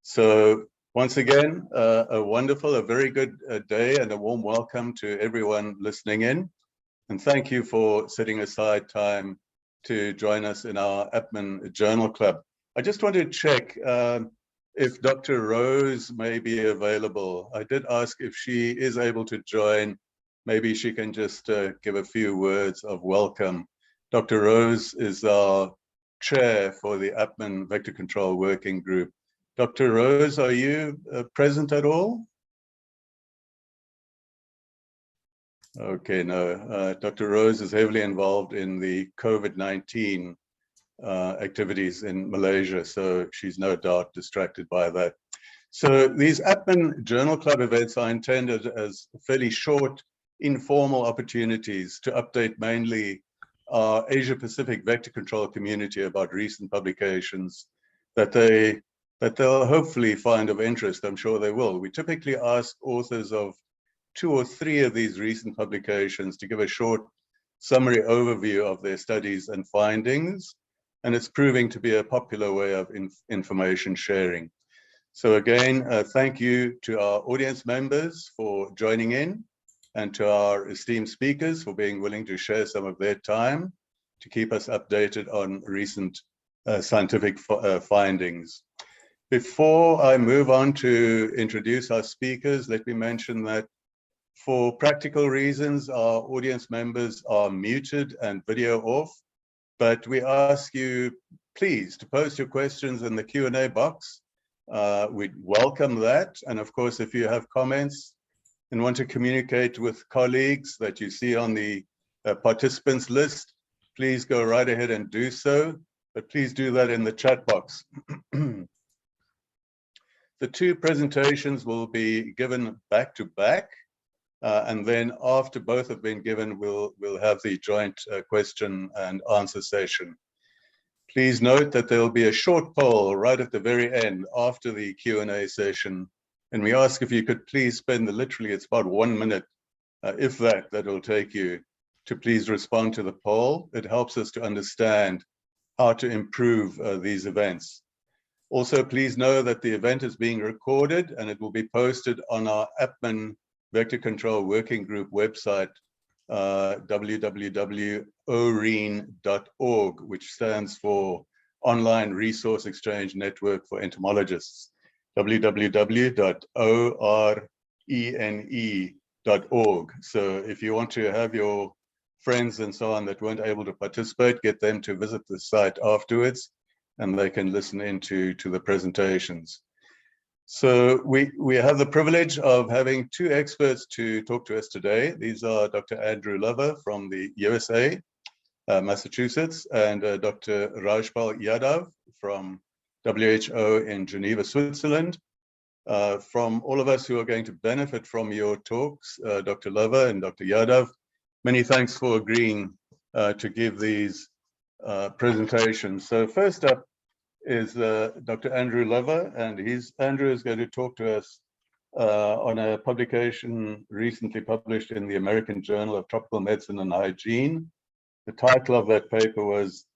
So once again, a wonderful, a very good day and a warm welcome to everyone listening in. And thank you for setting aside time to join us in our APMEN Journal Club. I just want to check if Dr. Rose may be available. I did ask if she is able to join. Maybe she can just give a few words of welcome. Dr. Rose is our chair for the APMEN Vector Control Working Group. Dr. Rose, are you present at all? Okay, no. Dr. Rose is heavily involved in the COVID-19 activities in Malaysia, so she's no doubt distracted by that. So these APMEN Journal Club events are intended as fairly short, informal opportunities to update mainly our Asia-Pacific vector control community about recent publications that they'll hopefully find of interest. I'm sure they will. We typically ask authors of 2 or 3 of these recent publications to give a short summary overview of their studies and findings, and it's proving to be a popular way of information sharing. So again, thank you to our audience members for joining in, and to our esteemed speakers for being willing to share some of their time to keep us updated on recent scientific findings. Before I move on to introduce our speakers, let me mention that for practical reasons, our audience members are muted and video off, but we ask you please to post your questions in the Q&A box. We'd welcome that. And of course, if you have comments and want to communicate with colleagues that you see on the participants list, please go right ahead and do so, but please do that in the chat box. The 2 presentations will be given back to back, and then after both have been given, we'll have the joint question and answer session. Please note that there will be a short poll right at the very end after the Q&A session, and we ask if you could please spend literally, it's about 1 minute, if that will take you, to please respond to the poll. It helps us to understand how to improve these events. Also, please know that the event is being recorded and it will be posted on our APMEN Vector Control Working Group website, www.oreen.org, which stands for Online Resource Exchange Network for Entomologists, www.orene.org. So if you want to have your friends and so on that weren't able to participate, get them to visit the site afterwards, and they can listen into the presentations. So we have the privilege of having 2 experts to talk to us today. These are Dr. Andrew Lover from the USA, Massachusetts, and Dr. Rajpal Yadav from WHO in Geneva, Switzerland. From all of us who are going to benefit from your talks, Dr. Lover and Dr. Yadav, many thanks for agreeing to give these presentations. So first up is Dr. Andrew Lover, and Andrew is going to talk to us on a publication recently published in the American Journal of Tropical Medicine and Hygiene. The title of that paper was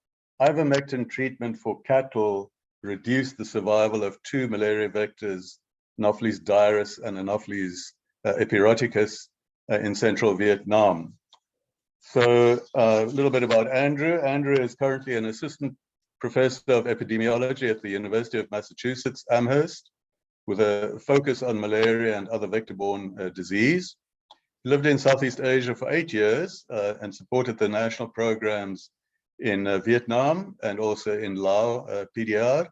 "Ivermectin Treatment for Cattle Reduced the Survival of 2 Malaria Vectors, Anopheles dirus and Anopheles epiroticus in Central Vietnam." So a little bit about Andrew. Andrew is currently an assistant professor of epidemiology at the University of Massachusetts, Amherst, with a focus on malaria and other vector-borne disease. He lived in Southeast Asia for 8 years and supported the national programs in Vietnam and also in Laos, PDR.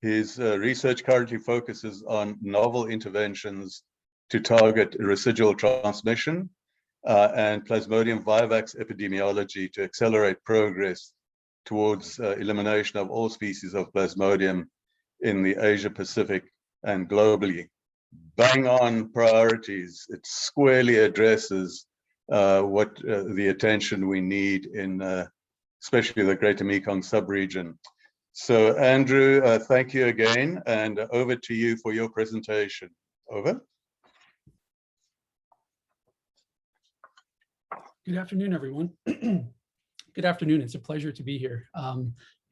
His research currently focuses on novel interventions to target residual transmission and Plasmodium vivax epidemiology to accelerate progress towards elimination of all species of Plasmodium in the Asia Pacific and globally. Bang on priorities. It squarely addresses what the attention we need in especially the Greater Mekong subregion. So Andrew, thank you again, and over to you for your presentation. Over. Good afternoon, everyone. Good afternoon. It's a pleasure to be here,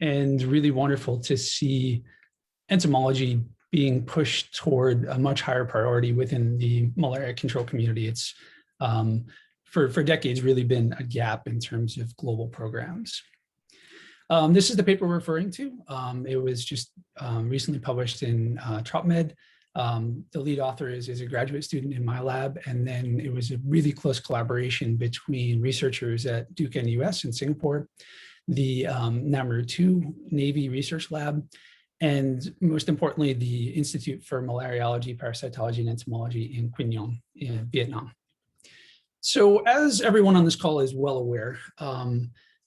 and really wonderful to see entomology being pushed toward a much higher priority within the malaria control community. It's for decades really been a gap in terms of global programs. This is the paper we're referring to. It was just recently published in TropMed. The lead author is a graduate student in my lab, and then it was a really close collaboration between researchers at Duke NUS in Singapore, the Nauru 2 Navy Research Lab, and most importantly, the Institute for Malariology, Parasitology, and Entomology in Quy Nhon in Vietnam. So as everyone on this call is well aware,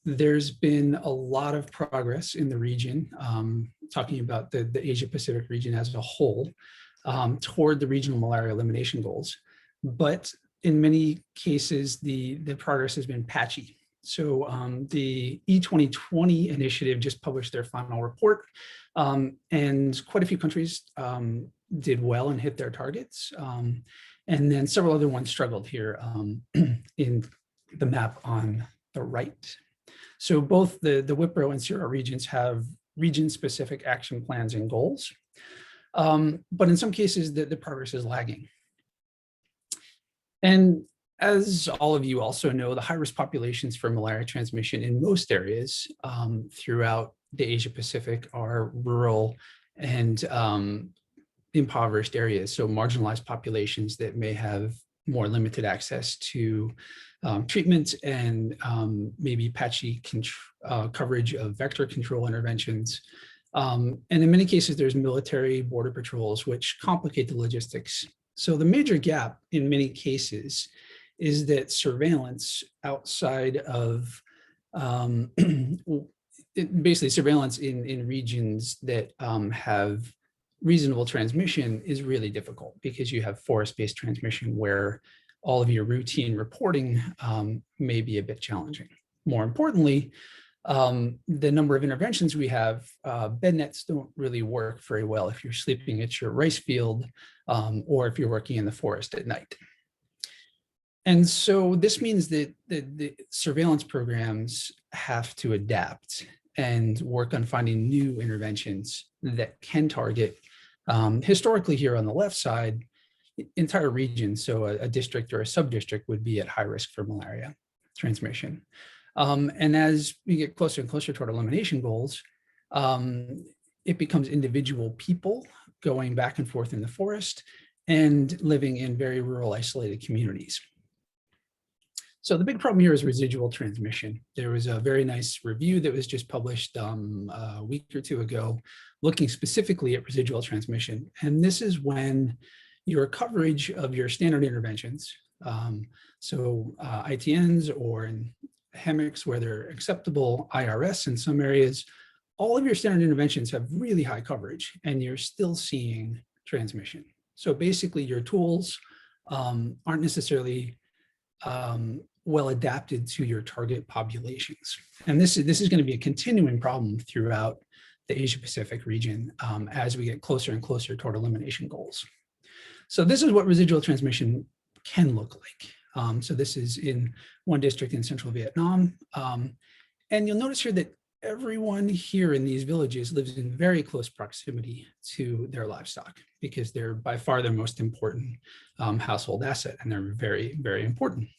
there's been a lot of progress in the region, talking about the Asia-Pacific region as a whole, toward the regional malaria elimination goals. But in many cases, the progress has been patchy. So the E2020 initiative just published their final report, and quite a few countries did well and hit their targets. And then several other ones struggled here in the map on the right. So both the WIPRO and CIRA regions have region-specific action plans and goals, but in some cases the progress is lagging. And as all of you also know, the high-risk populations for malaria transmission in most areas throughout the Asia-Pacific are rural and impoverished areas, so marginalized populations that may have more limited access to treatment and maybe patchy coverage of vector control interventions. And in many cases, there's military border patrols, which complicate the logistics. So the major gap in many cases is that surveillance outside of, basically surveillance in regions that have reasonable transmission is really difficult, because you have forest-based transmission where all of your routine reporting may be a bit challenging. More importantly, the number of interventions we have, bed nets don't really work very well if you're sleeping at your rice field or if you're working in the forest at night. And so this means that the surveillance programs have to adapt and work on finding new interventions that can target, historically here on the left side, entire regions. So a district or a sub-district would be at high risk for malaria transmission. And as we get closer and closer toward elimination goals, it becomes individual people going back and forth in the forest and living in very rural, isolated communities. So the big problem here is residual transmission. There was a very nice review that was just published a week or two ago, looking specifically at residual transmission. And this is when your coverage of your standard interventions, ITNs or in HEMICs where they're acceptable, IRS in some areas, all of your standard interventions have really high coverage and you're still seeing transmission. So basically your tools aren't necessarily well adapted to your target populations. And this is going to be a continuing problem throughout the Asia-Pacific region as we get closer and closer toward elimination goals. So this is what residual transmission can look like. So this is in one district in central Vietnam. And you'll notice here that everyone here in these villages lives in very close proximity to their livestock, because they're by far their most important household asset, and they're very, very important.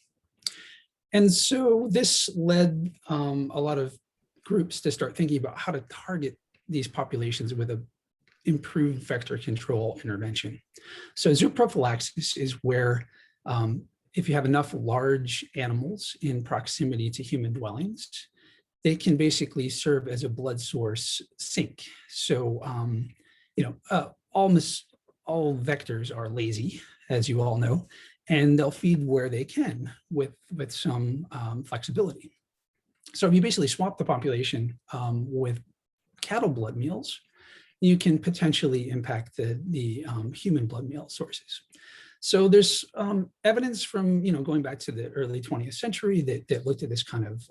And so this led a lot of groups to start thinking about how to target these populations with a improved vector control intervention. So zooprophylaxis is where if you have enough large animals in proximity to human dwellings, they can basically serve as a blood source sink. So, almost all vectors are lazy, as you all know, and they'll feed where they can with some flexibility. So if you basically swap the population with cattle blood meals, you can potentially impact the human blood meal sources. So there's evidence from going back to the early 20th century that looked at this kind of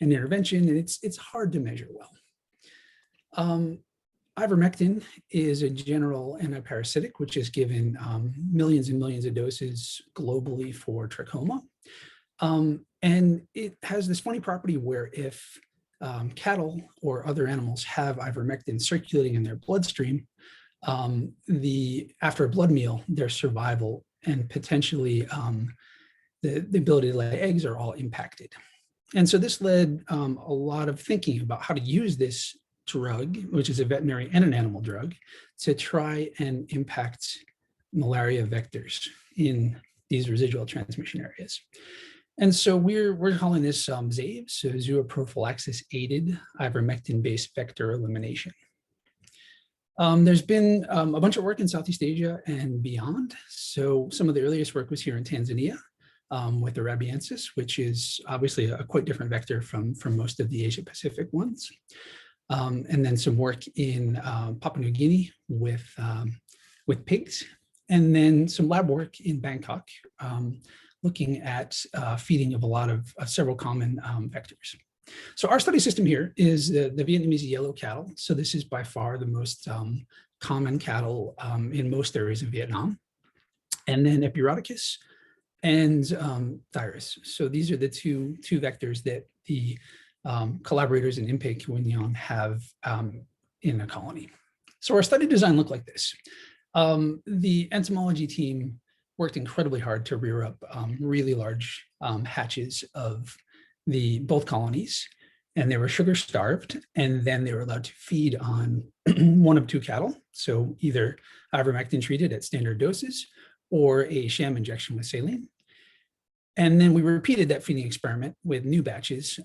an intervention, and it's hard to measure well. Ivermectin is a general antiparasitic, which is given millions and millions of doses globally for trachoma. And it has this funny property where if cattle or other animals have ivermectin circulating in their bloodstream, after a blood meal, their survival and potentially the ability to lay eggs are all impacted. And so this led a lot of thinking about how to use this drug, which is a veterinary and an animal drug, to try and impact malaria vectors in these residual transmission areas. And so we're calling this ZAVE, so zooprophylaxis aided ivermectin-based vector elimination. There's been a bunch of work in Southeast Asia and beyond. So some of the earliest work was here in Tanzania with the rabiensis, which is obviously a quite different vector from most of the Asia Pacific ones. And then some work in Papua New Guinea with pigs, and then some lab work in Bangkok, looking at feeding of a lot of several common vectors. So our study system here is the Vietnamese yellow cattle. So this is by far the most common cattle in most areas of Vietnam. And then Epiroticus and Thyrus. So these are the two vectors that the collaborators in Impei Quinyon have in a colony. So our study design looked like this. The entomology team worked incredibly hard to rear up really large hatches of both colonies, and they were sugar starved, and then they were allowed to feed on one of two cattle. So either ivermectin treated at standard doses or a sham injection with saline. And then we repeated that feeding experiment with new batches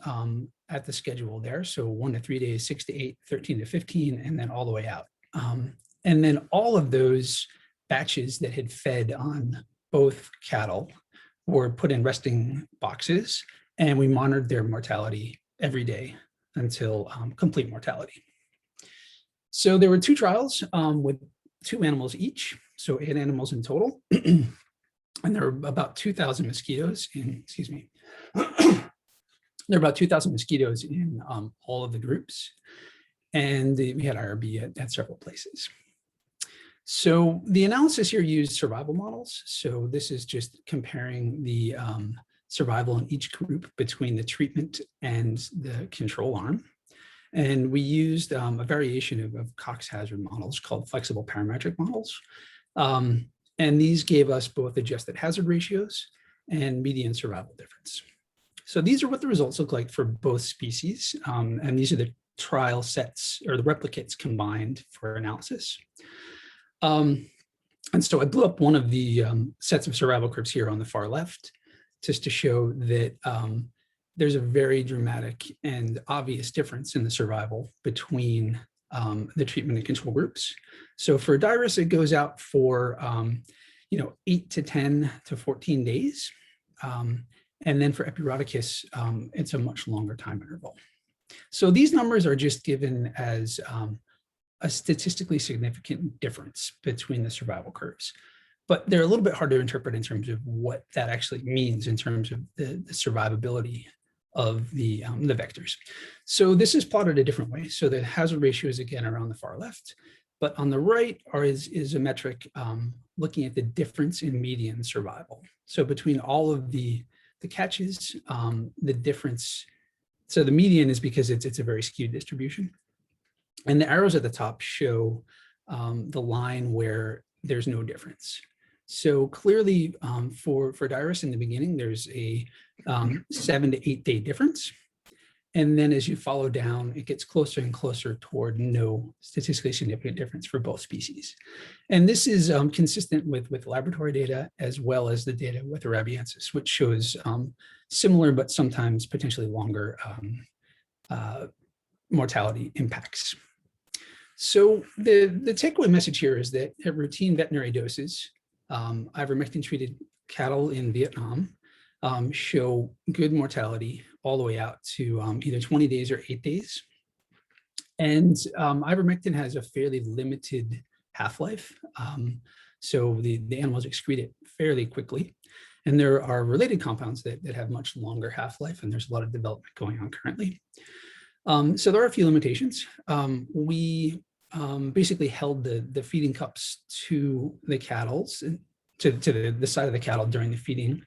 at the schedule there. So 1 to 3 days, 6 to 8, 13 to 15, and then all the way out. And then all of those batches that had fed on both cattle were put in resting boxes, and we monitored their mortality every day until complete mortality. So there were two trials with 2 animals each, so 8 animals in total. And there were about 2,000 mosquitoes in, excuse me, there were about 2,000 mosquitoes in all of the groups. And we had IRB at several places. So the analysis here used survival models. So this is just comparing the survival in each group between the treatment and the control arm. And we used a variation of Cox hazard models called flexible parametric models. And these gave us both adjusted hazard ratios and median survival difference. So these are what the results look like for both species. And these are the trial sets or the replicates combined for analysis. And so I blew up one of the sets of survival curves here on the far left, just to show that there's a very dramatic and obvious difference in the survival between the treatment and control groups. So for Dirus, it goes out for 8 to 10 to 14 days. And then for Epiroticus, it's a much longer time interval. So these numbers are just given as a statistically significant difference between the survival curves. But they're a little bit hard to interpret in terms of what that actually means in terms of the survivability of the vectors. So this is plotted a different way. So the hazard ratio is again around the far left, but on the right is a metric looking at the difference in median survival. So between all of the catches, the difference, so the median is because it's a very skewed distribution. And the arrows at the top show the line where there's no difference. So clearly for Dirus in the beginning, there's a 7 to 8 day difference. And then as you follow down, it gets closer and closer toward no statistically significant difference for both species. And this is consistent with laboratory data as well as the data with the rabiensis, which shows similar but sometimes potentially longer mortality impacts. So the takeaway message here is that at routine veterinary doses, ivermectin-treated cattle in Vietnam show good mortality all the way out to either 20 days or 8 days. And ivermectin has a fairly limited half-life. So the animals excrete it fairly quickly. And there are related compounds that have much longer half-life, and there's a lot of development going on currently. So there are a few limitations. We basically held the feeding cups to the cattle, to the side of the cattle during the feeding.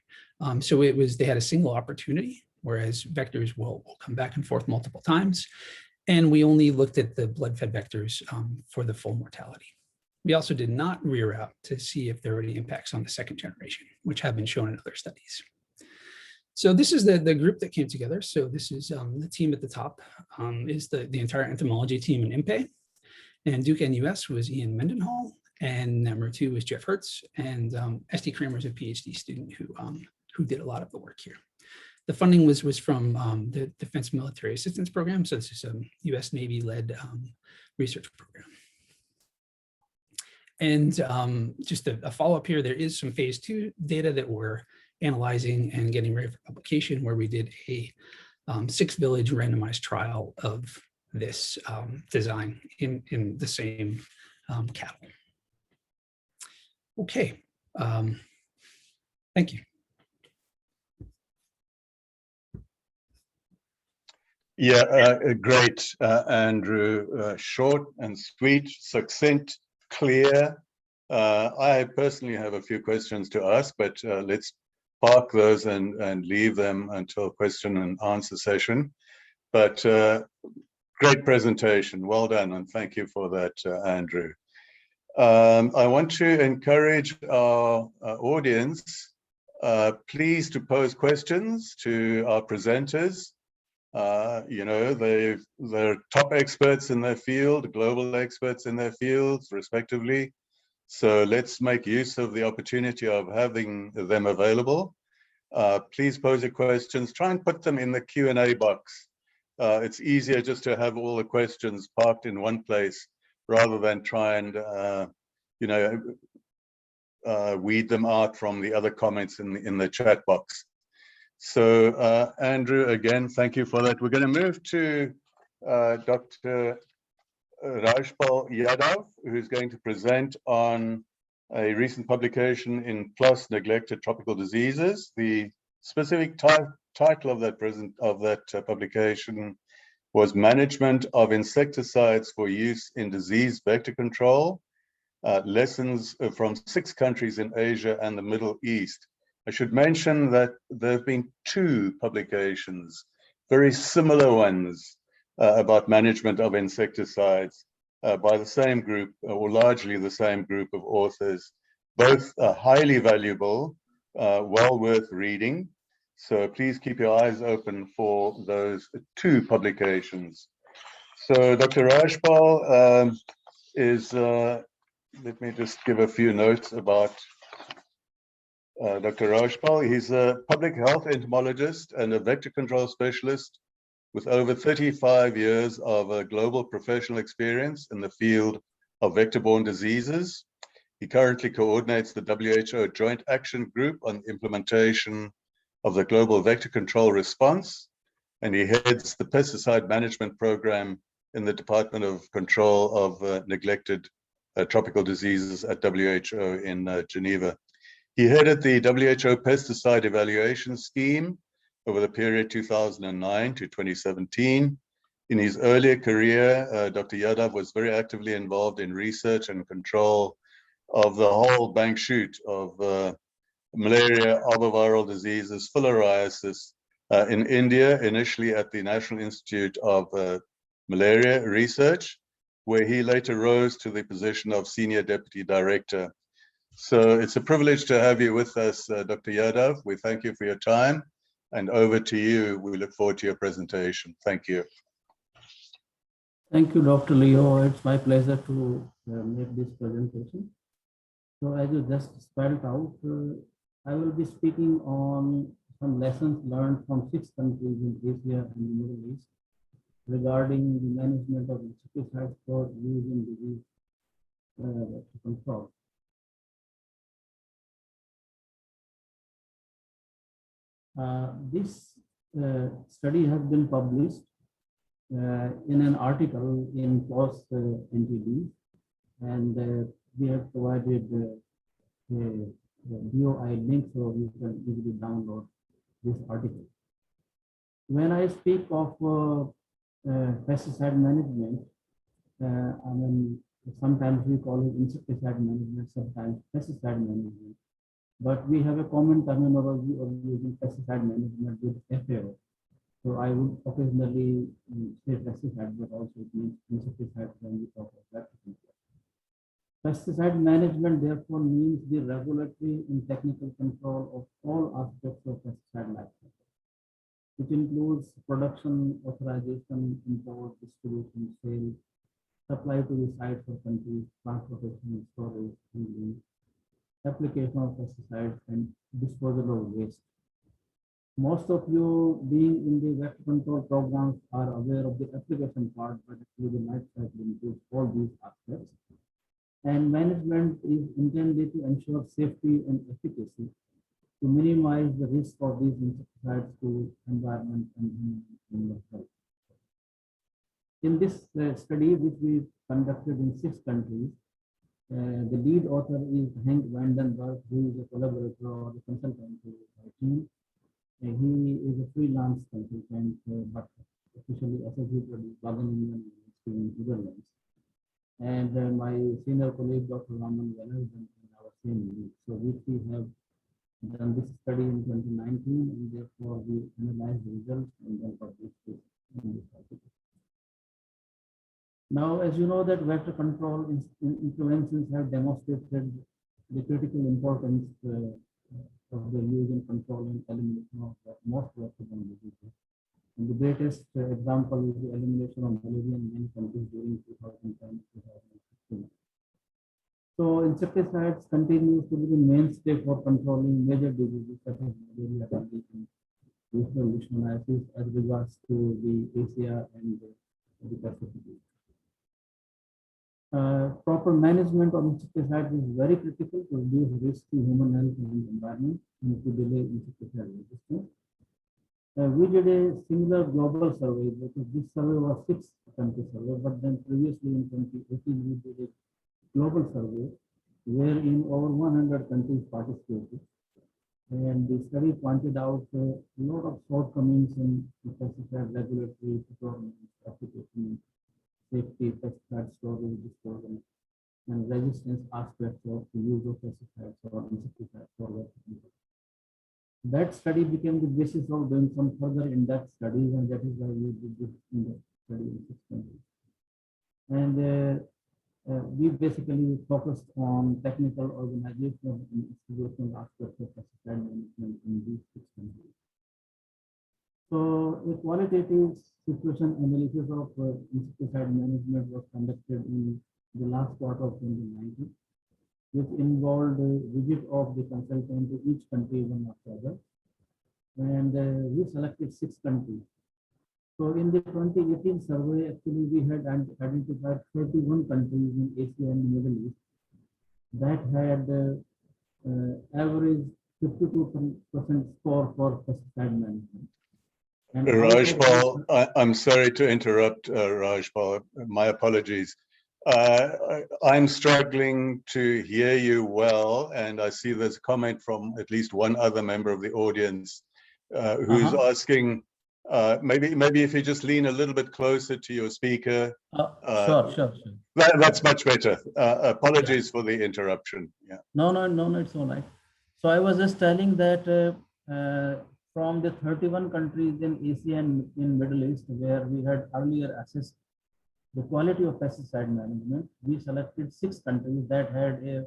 So they had a single opportunity, whereas vectors will come back and forth multiple times. And we only looked at the blood-fed vectors for the full mortality. We also did not reroute to see if there were any impacts on the second generation, which have been shown in other studies. So this is the group that came together. So this is the team at the top is the entire entomology team in IMPE. And Duke NUS was Ian Mendenhall, and number 2 was Jeff Hertz, and S.T. Kramer is a PhD student who did a lot of the work here. The funding was from the Defense Military Assistance Program. So this is a US Navy-led research program. And just a follow-up here, there is some phase 2 data that we're analyzing and getting ready for publication, where we did a 6-village randomized trial of this design in the same cattle. Okay, thank you. Yeah, great, Andrew. Short and sweet, succinct, clear. I personally have a few questions to ask, but let's park those and leave them until question and answer session. But great presentation, well done, and thank you for that, Andrew. I want to encourage our audience, please to pose questions to our presenters. You know, they're top experts in their field, global experts in their fields, respectively. So let's make use of the opportunity of having them available. Please pose your questions. Try and put them in the Q&A box. It's easier just to have all the questions parked in one place rather than try and, you know, weed them out from the other comments in the chat box. So, Andrew, again, thank you for that. We're going to move to Dr. Rajpal Yadav, who's going to present on a recent publication in PLOS, Neglected Tropical Diseases. The specific title of that publication was Management of Insecticides for Use in Disease Vector Control, Lessons from 6 countries in Asia and the Middle East. I should mention that there have been 2 publications, very similar ones, about management of insecticides by the same group, or largely the same group of authors. Both are highly valuable, well worth reading. So please keep your eyes open for those 2 publications. So Dr. Rajpal is, let me just give a few notes about Dr. Rajpal. He's a public health entomologist and a vector control specialist with over 35 years of global professional experience in the field of vector-borne diseases. He currently coordinates the WHO Joint Action Group on implementation of the Global Vector Control Response, and he heads the pesticide management program in the Department of Control of Neglected Tropical Diseases at WHO in Geneva. He headed the WHO Pesticide Evaluation Scheme over the period 2009 to 2017. In his earlier career, Dr. Yadav was very actively involved in research and control of the whole bank shoot of malaria, arboviral diseases, filariasis in India, initially at the National Institute of Malaria Research, where he later rose to the position of Senior Deputy Director. So it's a privilege to have you with us, Dr. Yadav. We thank you for your time, and over to you. We look forward to your presentation. Thank you. Thank you, Dr. Leo. It's my pleasure to make this presentation. So as you just spelled out, I will be speaking on some lessons learned from 6 countries in Asia and the Middle East regarding the management of insecticides for use in disease control. This study has been published in an article in PLOS NTD, and we have provided a DOI link so you can easily download this article. When I speak of pesticide management, I mean, sometimes we call it insecticide management, sometimes pesticide management. But we have a common terminology of using pesticide management with FAO. So I would occasionally say pesticide, but also it means insecticide when we talk about vector control. Pesticide management therefore means the regulatory and technical control of all aspects of pesticide life cycle. It includes production, authorization, import, distribution, sale, supply to the sites or countries, transportation, storage, handling, application of pesticides, and disposal of waste. Most of you being in the vector control programs are aware of the application part, but actually the life cycle includes all these aspects. And management is intended to ensure safety and efficacy to minimize the risk of these insecticides to environment and human health. In this study, which we conducted in 6 countries, the lead author is Henk Vandenberg, who is a collaborator or a consultant to our team. He is a freelance consultant, but officially associated with Wageningen University in Netherlands. And my senior colleague, Dr. Raman Venas, in our same group. So we have done this study in 2019, and therefore we analyzed the results and then published this in this article. Now, as you know, that vector control interventions have demonstrated the critical importance of the use and control and elimination of most vector-borne diseases. And the greatest example is the elimination of malaria in many countries during 2010-2016. So insecticides continue to be the mainstay for controlling major diseases such as malaria, dengue, and leishmaniasis as regards to the Asia and the Pacific. Proper management of insecticides is very critical to reduce risk to human health and environment and to delay insecticide resistance. We did a similar global survey because this survey was 6-country survey, but then previously in 2018 we did a global survey wherein over 100 countries participated. And the study pointed out a lot of shortcomings in pesticide regulatory procurement, application, safety, pesticide storage, disposal, and resistance aspects of the use of pesticides or insecticides for vector control. That study became the basis of doing some further in-depth studies, and that is why we did this in-depth study in 6 countries. And we basically focused on technical, organizational, and institutional aspects of pesticide management in these 6 countries. So a qualitative situation analysis of insecticide management was conducted in the last quarter of 2019, which involved a visit of the consultant to each country one after the other. And we selected 6 countries. So in the 2018 survey, actually we had identified 31 countries in Asia and the Middle East that had average 52% score for pesticide management. Rajpal, I'm sorry to interrupt, Rajpal. My apologies. I'm struggling to hear you well, and I see there's a comment from at least one other member of the audience who's asking, maybe if you just lean a little bit closer to your speaker. Sure. That's much better. Apologies for the interruption. Yeah. No, it's all right. So I was just telling that from the 31 countries in Asia and in Middle East, where we had earlier assessed the quality of pesticide management, we selected 6 countries that had a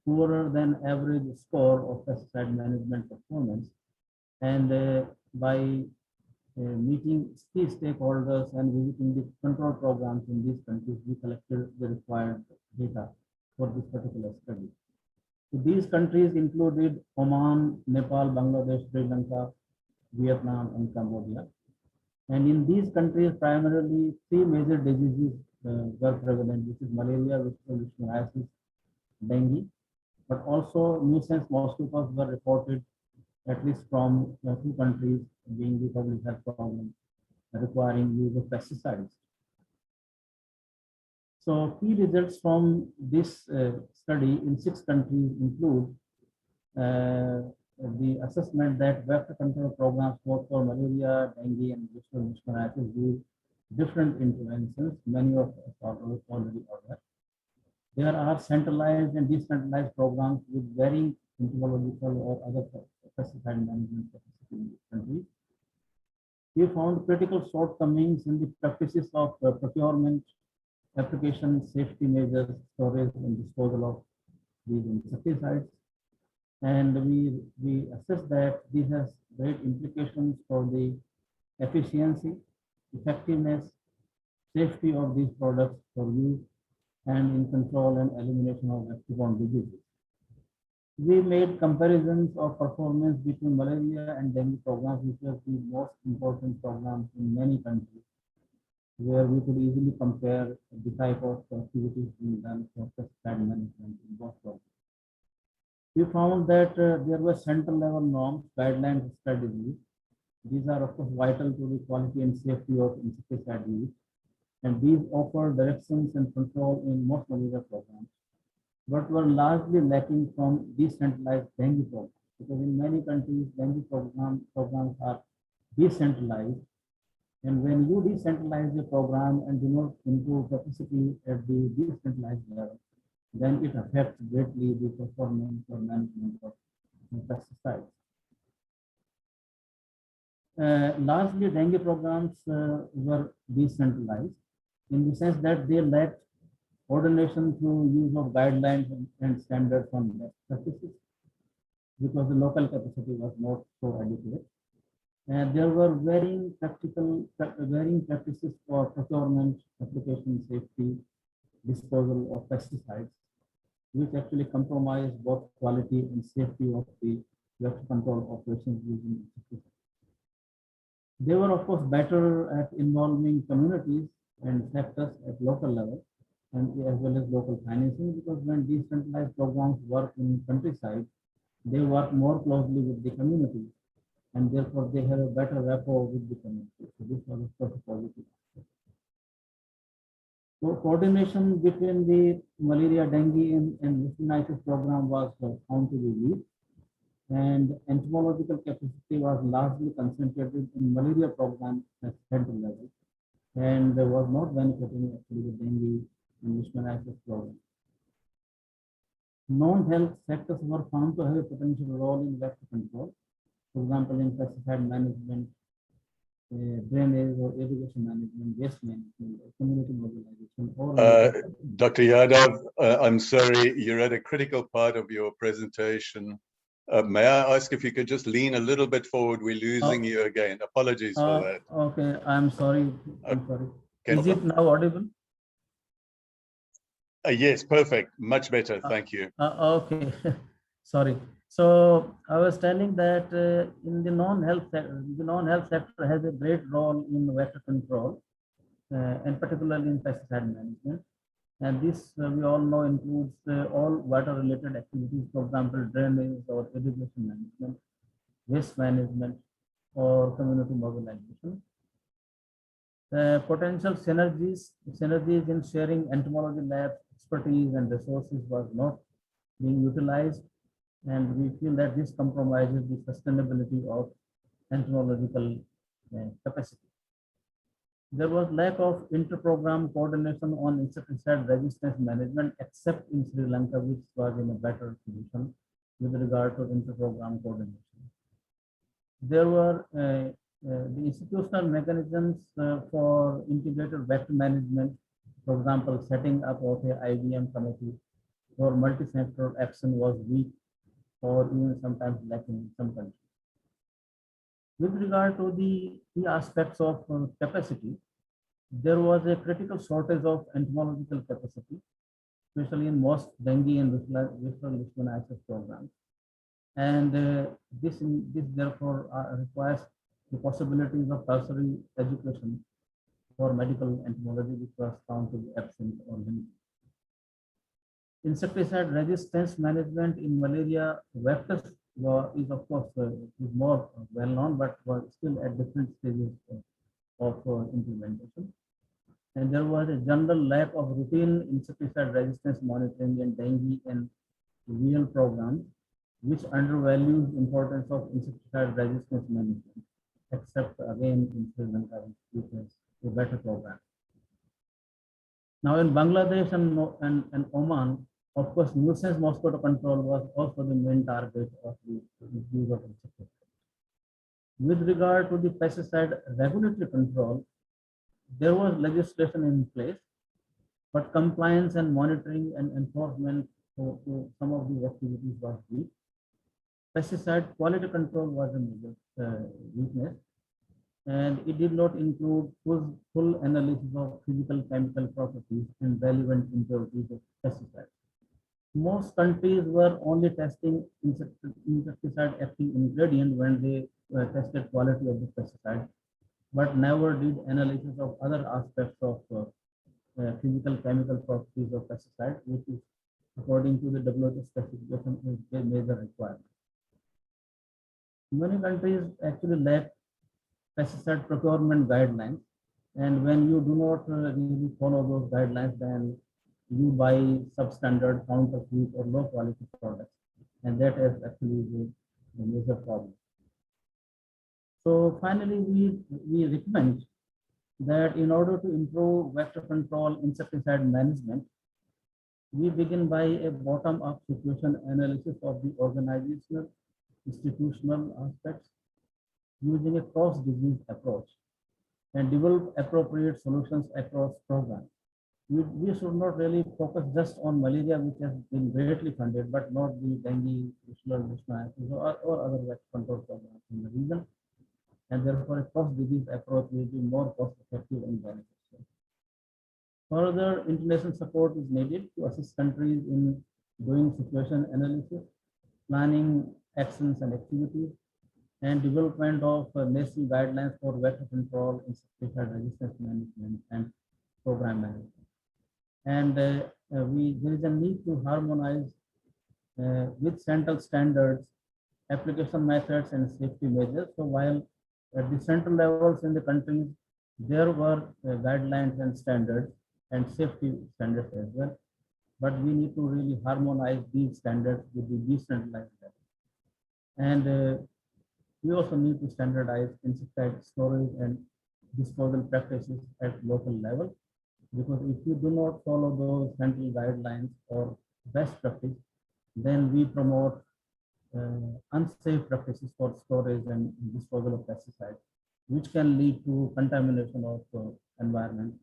poorer than average score of pesticide management performance. And by meeting key stakeholders and visiting the control programs in these countries, we collected the required data for this particular study. So these countries included Oman, Nepal, Bangladesh, Sri Lanka, Vietnam, and Cambodia. And in these countries, primarily 3 major diseases were prevalent, which is malaria, leishmaniasis, dengue, but also nuisance mosquitoes were reported at least from 2 countries, being the public health problem requiring use of pesticides. So key results from this study in 6 countries include the assessment that vector control programs both for malaria, dengue, and leishmaniasis use different interventions. Many of us are already aware. There are centralized and decentralized programs with varying entomological or other pesticide management capacity in this country. We found critical shortcomings in the practices of procurement, application, safety measures, storage and disposal of these insecticides. And we assess that this has great implications for the efficiency, effectiveness, safety of these products for use and in control and elimination of vector-borne diseases. We made comparisons of performance between malaria and dengue programs, which are the most important programs in many countries, where we could easily compare the type of activities being done for pesticide management in both programs. We found that there were central level norms, guidelines, strategies. These are of course vital to the quality and safety of insecticide use, and these offer directions and control in most malaria programs, but were largely lacking from decentralized dengue programs, because in many countries dengue programs are decentralized, and when you decentralize the program and do not improve capacity at the decentralized level, then it affects greatly the performance or management of pesticides. Largely, dengue programs were decentralized in the sense that they lacked coordination through use of guidelines and standards on best practices, because the local capacity was not so adequate. And there were varying practices for procurement, application safety, disposal of pesticides, which actually compromise both quality and safety of the vector control operations using insecticides. They were, of course, better at involving communities and sectors at local level, and as well as local financing, because when decentralized programs work in countryside, they work more closely with the community, and therefore they have a better rapport with the community. So this was of course a positive aspect. So coordination between the malaria, dengue, and leishmaniasis program was found to be weak, and entomological capacity was largely concentrated in malaria program at central level, and was not benefiting actually the dengue and leishmaniasis program. Non-health sectors were found to have a potential role in vector control, for example, in pesticide management, drainage or irrigation management, waste management, or community mobilization. Dr. Yadav, I'm sorry, you're at a critical part of your presentation. May I ask if you could just lean a little bit forward? We're losing you again. Apologies for that. Okay, I'm sorry. I'm sorry. Is Okay. it now audible? Yes, perfect. Much better. Thank you. Okay, sorry. So I was telling that in the non-health sector has a great role in vector control, and particularly in pesticide management. And this we all know includes all water-related activities, for example, drainage or irrigation management, waste management, or community mobilization. Potential synergies in sharing entomology labs, expertise, and resources was not being utilized, and we feel that this compromises the sustainability of entomological capacity. There was lack of inter-program coordination on insecticide resistance management, except in Sri Lanka, which was in a better position with regard to inter-program coordination. There were the institutional mechanisms for integrated vector management, for example, setting up of a IBM committee or multi-sectoral action was weak or even sometimes lacking in some countries. With regard to the key aspects of capacity, there was a critical shortage of entomological capacity, especially in most dengue and leishmaniasis programs. And this therefore requires the possibilities of tertiary education for medical entomology, which was found to be absent or limited. Insecticide resistance management in malaria vectors is of course is more well known, but was still at different stages of implementation. And there was a general lack of routine insecticide resistance monitoring in dengue and real programs, which undervalues importance of insecticide resistance management, except again in Sri Lanka, which is a better program. Now in Bangladesh and Oman, of course, nuisance mosquito control was also the main target of the use of insecticides. With regard to the pesticide regulatory control, there was legislation in place, but compliance and monitoring and enforcement to some of these activities was weak. Pesticide quality control was a major weakness, and it did not include full analysis of physical chemical properties and relevant impurities of pesticides. Most countries were only testing insecticide active ingredient when they tested quality of the pesticide, but never did analysis of other aspects of physical chemical properties of pesticide, which is according to the WHO specification is a major requirement. Many countries actually lack pesticide procurement guidelines, and when you do not really follow those guidelines, then you buy substandard, counterfeit, or low quality products, and that is actually the major problem. So finally, we recommend that in order to improve vector control insecticide management, we begin by a bottom-up situation analysis of the organizational, institutional aspects using a cross-disease approach and develop appropriate solutions across programs. We should not really focus just on malaria, which has been greatly funded, but not the dengue, or other vector control programs in the region. And therefore, a cross-disease approach will be more cost-effective and beneficial. Further, international support is needed to assist countries in doing situation analysis, planning actions and activities, and development of national guidelines for vector control, insecticide resistance management, and program management. And there is a need to harmonize with central standards, application methods, and safety measures. So while at the central levels in the countries, there were guidelines and standards and safety standards as well, but we need to really harmonize these standards with the decentralized level. And we also need to standardize insecticide storage and disposal practices at local level, because if you do not follow those central guidelines or best practice, then we promote unsafe practices for storage and disposal of pesticides, which can lead to contamination of environment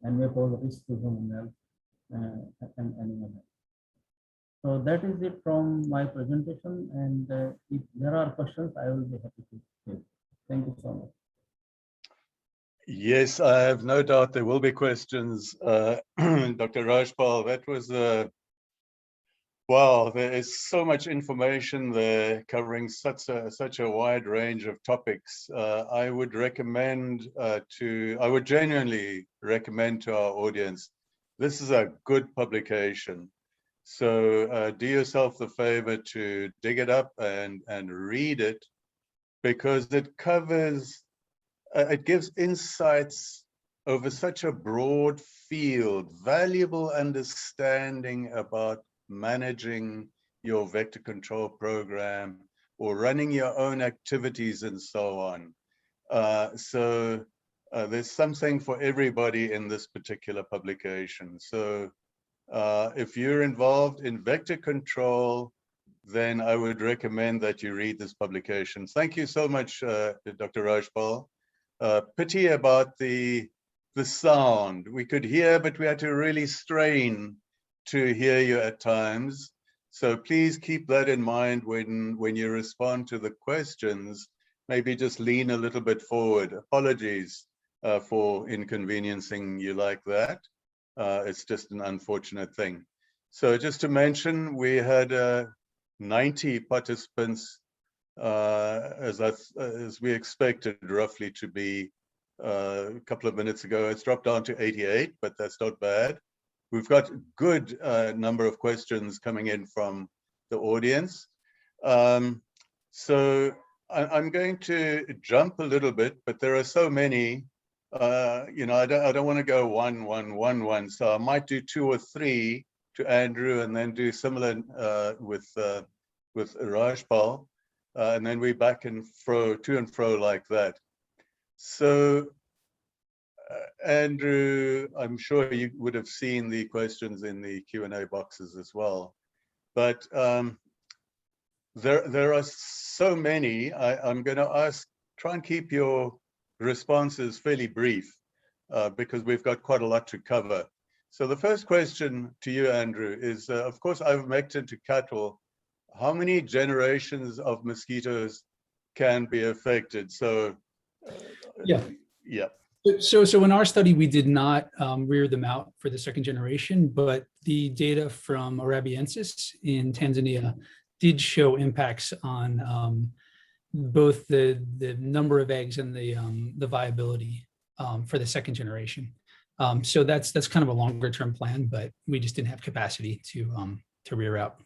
and may pose a risk to human health and animal health. So that is it from my presentation, and if there are questions, I will be happy to take. Thank you so much. Yes, I have no doubt there will be questions. Dr. Rajpal, that was wow, there is so much information there covering such a wide range of topics. I would genuinely recommend to our audience, this is a good publication. So do yourself the favor to dig it up and read it, because it covers, it gives insights over such a broad field, valuable understanding about managing your vector control program or running your own activities and so on. So there's something for everybody in this particular publication. So if you're involved in vector control, then I would recommend that you read this publication. Thank you so much, Dr. Rajpal. Pity about the sound. We could hear, but we had to really strain to hear you at times. So please keep that in mind when you respond to the questions. Maybe just lean a little bit forward. Apologies for inconveniencing you like that. It's just an unfortunate thing. So just to mention, we had 90 participants as we expected roughly to be a couple of minutes ago. It's dropped down to 88, but that's not bad. We've got a good number of questions coming in from the audience. So I'm going to jump a little bit, but there are so many. You know, I don't want to go one. So I might do 2 or 3 to Andrew, and then do similar with Rajpal, and then we back and fro, to and fro like that. So Andrew, I'm sure you would have seen the questions in the Q&A boxes as well, but there are so many. I'm going to try and keep your responses fairly brief because we've got quite a lot to cover. So the first question to you, Andrew, is, of course, ivermectin to cattle, how many generations of mosquitoes can be affected? So, Yeah. yeah. So in our study, we did not rear them out for the second generation, but the data from Arabiensis in Tanzania did show impacts on both the number of eggs and the viability for the second generation. So that's kind of a longer term plan, but we just didn't have capacity to rear out.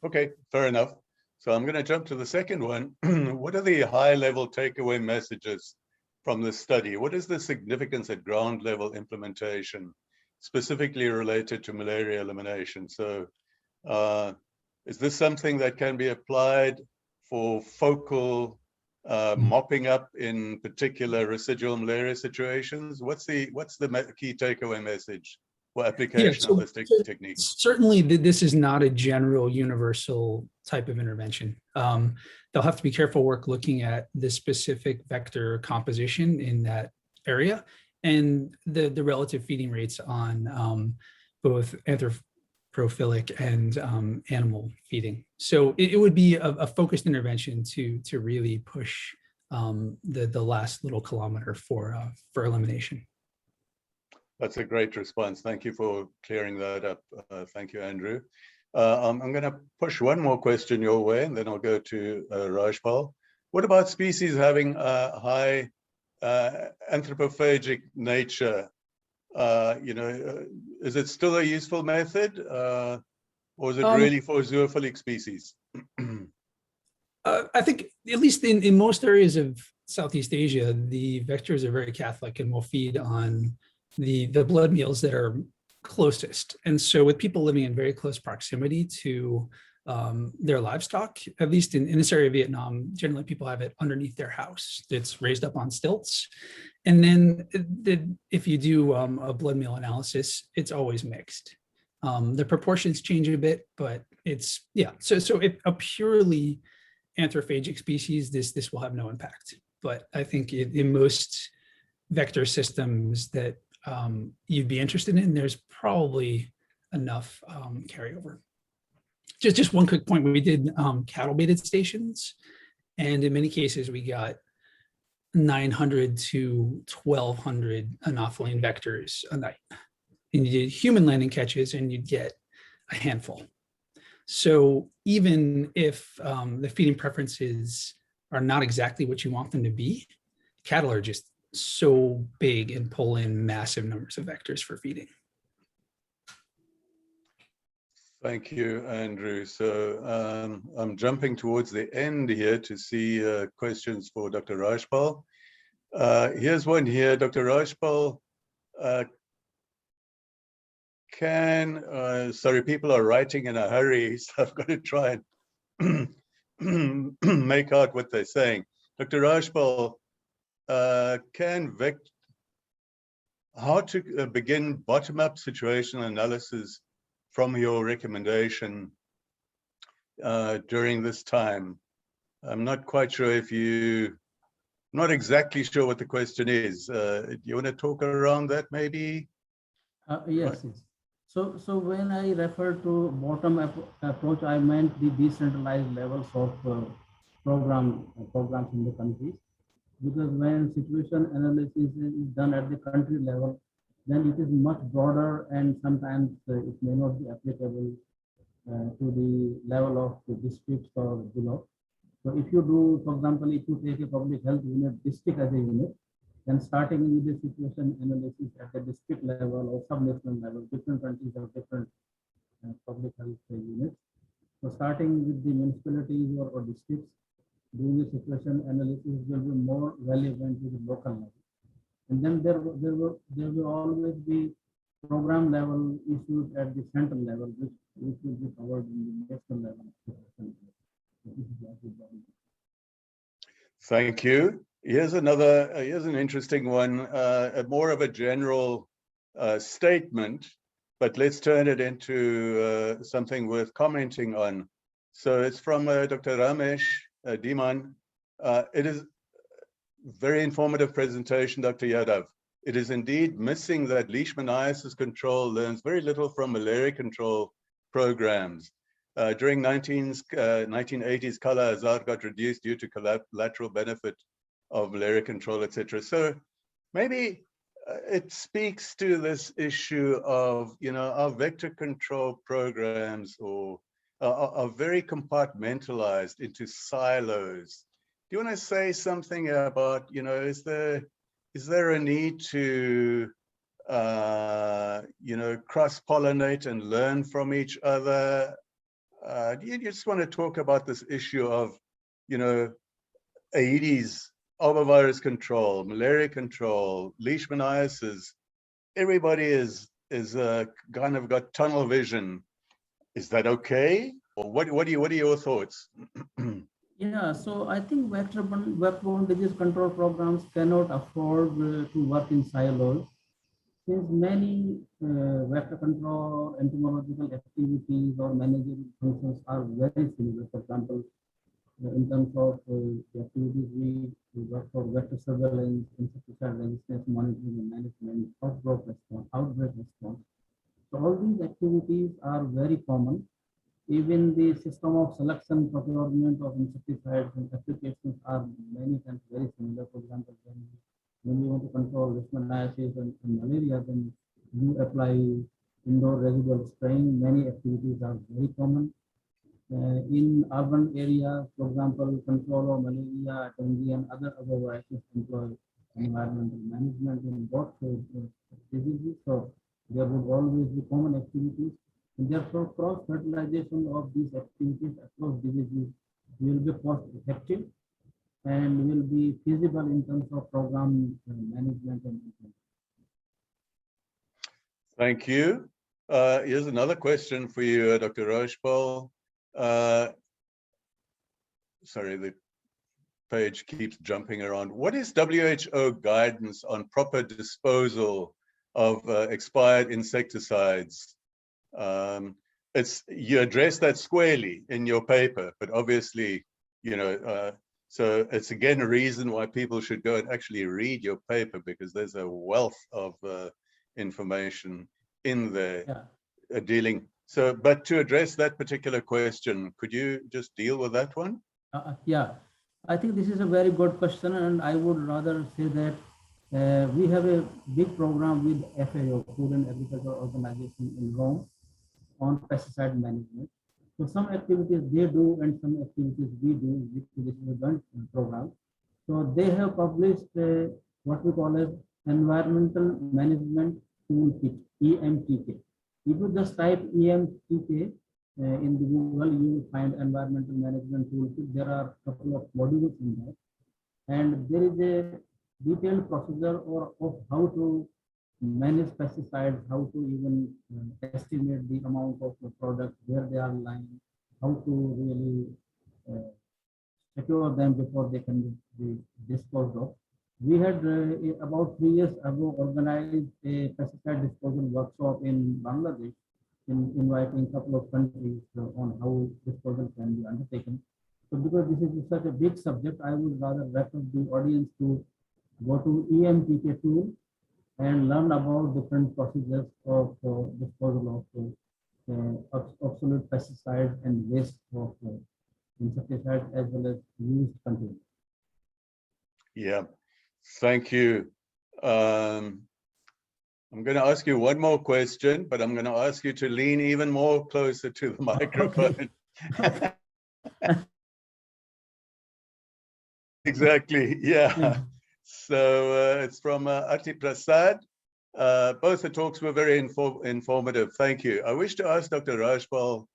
Okay, fair enough. So I'm going to jump to the second one. What are the high level takeaway messages from the study? What is the significance at ground level implementation, specifically related to malaria elimination? So is this something that can be applied for focal mopping up in particular residual malaria situations? What's the key takeaway message for application of this technique? Certainly, this is not a general universal type of intervention. They'll have to be careful work looking at the specific vector composition in that area and the relative feeding rates on both anthropophilic and animal feeding. So it would be a focused intervention to really push the last little kilometer for elimination. That's a great response. Thank you for clearing that up. Thank you, Andrew. I'm going to push one more question your way, and then I'll go to Rajpal. What about species having a high anthropophagic nature? Is it still a useful method, or is it really for zoophilic species? I think, at least in most areas of Southeast Asia, the vectors are very Catholic and will feed on the blood meals that are closest. And so with people living in very close proximity to their livestock, at least in this area of Vietnam, generally people have it underneath their house. It's raised up on stilts. And then if you do a blood meal analysis, it's always mixed. The proportions change a bit, but it's, yeah. So if a purely anthropophagic species, this will have no impact. But I think in most vector systems that you'd be interested in, there's probably enough carryover. Just one quick point, we did cattle baited stations, and in many cases we got 900 to 1,200 anopheline vectors a night. And you did human landing catches and you'd get a handful. So even if the feeding preferences are not exactly what you want them to be, cattle are just so big and pull in massive numbers of vectors for feeding. Thank you, Andrew. So I'm jumping towards the end here to see questions for Dr. Rajpal. Here's one here, Dr. Rajpal. Sorry, people are writing in a hurry, so I've got to try and make out what they're saying. Dr. Rajpal, how to begin bottom-up situational analysis from your recommendation during this time? I'm not quite sure not exactly sure what the question is. Do you want to talk around that maybe? Yes. So when I refer to bottom approach, I meant the decentralized levels of programs in the countries. Because when situation analysis is done at the country level, then it is much broader, and sometimes it may not be applicable to the level of the districts or below. So if you do, for example, if you take a public health unit district as a unit, then starting with the situation analysis at the district level or sub-national level, different countries have different public health units. So starting with the municipalities or districts, doing the situation analysis will be more relevant to the local level. And then there will always be program level issues at the central level, which will be covered in the national level. Thank you. Here's an interesting one, more of a general statement, but let's turn it into something worth commenting on. So it's from Dr. Ramesh Diman. It is a very informative presentation, Dr. Yadav. it is indeed missing that leishmaniasis control learns very little from malaria control programs. During 1980s, Kala Azar got reduced due to collateral benefit of malaria control, etc. So maybe it speaks to this issue of, our vector control programs are very compartmentalized into silos. Do you want to say something about, is there a need to, cross-pollinate and learn from each other? Do you just want to talk about this issue of, Aedes, arbovirus control, malaria control, leishmaniasis? Everybody is kind of got tunnel vision. Is that okay? Or what are your thoughts? Yeah, so I think vector-borne disease control programs cannot afford to work in silos, since many vector control, entomological activities or managerial functions are very similar. For example, in terms of the activities we work for vector surveillance, insecticide resistance monitoring and management, outbreak response. So all these activities are very common. Even the system of selection, procurement of insecticides and applications are many times very similar. For example, when you want to control leishmaniasis and malaria, then you apply indoor residual spraying. Many activities are very common. In urban areas, for example, control of malaria, dengue, and other viruses employ environmental management in both diseases. So there would always be common activities. And therefore, cross-fertilization of these activities across diseases will be cost-effective and will be feasible in terms of program management and implementation. Thank you. Here's another question for you, Dr. Rajpal. Sorry, the page keeps jumping around. What is WHO guidance on proper disposal of expired insecticides? You address that squarely in your paper, but obviously, so it's again a reason why people should go and actually read your paper, because there's a wealth of information in there dealing. So, but to address that particular question, could you just deal with that one? Yeah, I think this is a very good question, and I would rather say that we have a big program with FAO, Food and Agriculture Organization in Rome, on pesticide management. So some activities they do and some activities we do, which is a joint program. So they have published what we call as Environmental Management Toolkit, EMTK. If you just type EMTK in the Google, you will find Environmental Management Toolkit. There are a couple of modules in that. And there is a detailed procedure of how to manage pesticides, how to even estimate the amount of the product, where they are lying, how to really secure them before they can be disposed of. We had about 3 years ago organized a pesticide disposal workshop in Bangladesh, inviting a couple of countries on how disposal can be undertaken. So because this is such a big subject, I would rather refer the audience to go to EMTK tool and learn about different procedures of disposal of obsolete pesticides and waste of insecticides as well as used containers. Yeah, thank you. I'm going to ask you one more question, but I'm going to ask you to lean even more closer to the microphone. Okay. Exactly, yeah. So it's from Ati Prasad. Both the talks were very informative. Thank you. I wish to ask Dr. Rajpal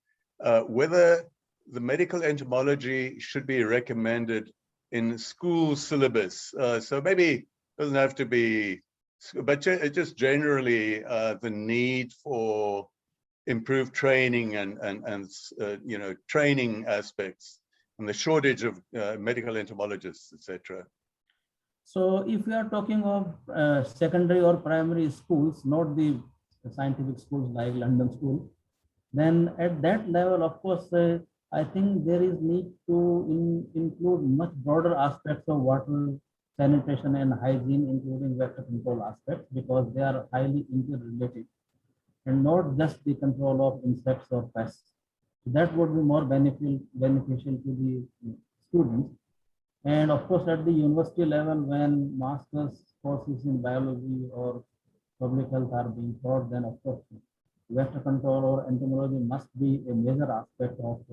whether the medical entomology should be recommended in school syllabus. So maybe it doesn't have to be, but just generally the need for improved training and training aspects and the shortage of medical entomologists, etc. So if we are talking of secondary or primary schools, not the scientific schools like London School, then at that level, of course, I think there is need to include much broader aspects of water sanitation and hygiene, including vector control aspects, because they are highly interrelated and not just the control of insects or pests. That would be more beneficial to the students. And of course, at the university level, when master's courses in biology or public health are being taught, then of course, vector control or entomology must be a major aspect of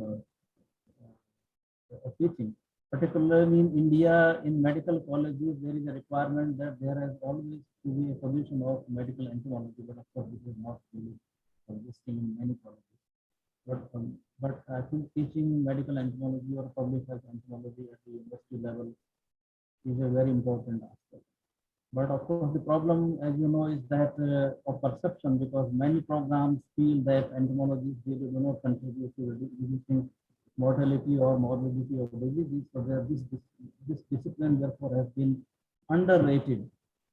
teaching. Particularly in India, in medical colleges, there is a requirement that there has always to be a position of medical entomology, but of course, this is not really existing in many colleges. But I think teaching medical entomology or public health entomology at the university level is a very important aspect. But of course, the problem, as you know, is that of perception, because many programs feel that entomologists really do not contribute to reducing mortality or morbidity of diseases. So this discipline therefore has been underrated.